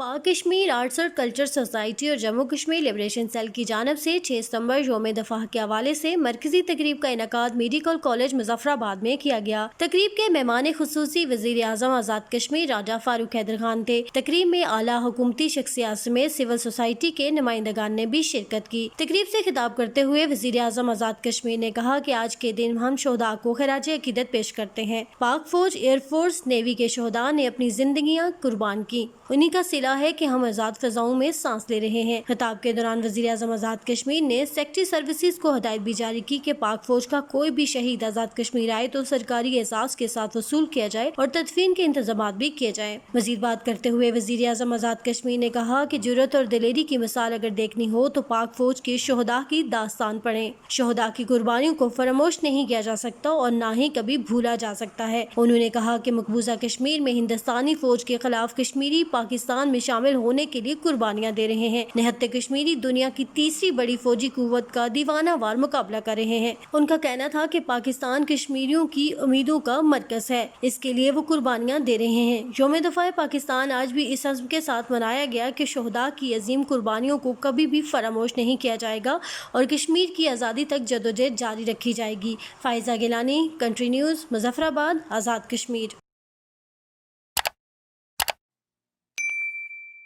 पाक कश्मीर आर्ट्स और culture society और जम्मू कश्मीर लिबरेशन सेल की जानब से 6 सितंबर यौम दफा के हवाले से मरकजी तकरीब का इनकाद मेडिकल कॉलेज मुजफ्फराबाद में किया गया। तकरीब के मेहमान खुसूसी वज़ीर आज़म आज़ाद कश्मीर राजा फारूक हैदर खान थे। तकरीब में आला हुकूमती शख्सियात समेत सिविल सोसाइटी के नुमाइंदगान ने भी शिरकत की। तकरीब से खिताब करते हुए वज़ीर आज़म आज़ाद कश्मीर ने कहा कि आज के दिन हम शोहदा को खराज अकीदत पेश करते हैं। पाक फौज, एयरफोर्स, नेवी के शोहदा ने अपनी जिंदगियां कुर्बान की, उन्हीं का सिला है कि हम आज़ाद फ़ज़ाओं में सांस ले रहे हैं। खिताब के दौरान वज़ीर आज़म आज़ाद कश्मीर ने सेक्रेटरी सर्विसेज को हदायत भी जारी की कि पाक फौज का कोई भी शहीद आज़ाद कश्मीर आए तो सरकारी एजाज़ के साथ वसूल किया जाए और तदफीन के इंतजाम भी किए जाए। मज़ीद बात करते हुए वज़ीर आज़म आज़ाद कश्मीर ने कहा कि जुर्रत और दिलेरी की मिसाल अगर देखनी हो तो पाक फौज के शोहदा की दास्तान पढ़ें। शोहदा की कुर्बानियों को फरामोश नहीं किया जा सकता और न ही कभी भूला जा सकता है। उन्होंने कहा कि मकबूजा कश्मीर में हिंदुस्तानी फौज के खिलाफ कश्मीरी पाकिस्तान में शामिल होने के लिए कुर्बानियां दे रहे हैं। निहत्ते कश्मीरी दुनिया की तीसरी बड़ी फौजी कुव्वत का दीवाना वार मुकाबला कर रहे हैं। उनका कहना था कि पाकिस्तान कश्मीरियों की उम्मीदों का मरकज है, इसके लिए वो कुर्बानियां दे रहे हैं। यौम दफा पाकिस्तान आज भी इस अज़्म के साथ मनाया गया कि शोहदा की अजीम कुर्बानियों को कभी भी फरामोश नहीं किया जाएगा और कश्मीर की आज़ादी तक जदोजहद जारी रखी जाएगी। Faiza Gilani, country news, Muzaffarabad, Azad Kashmir.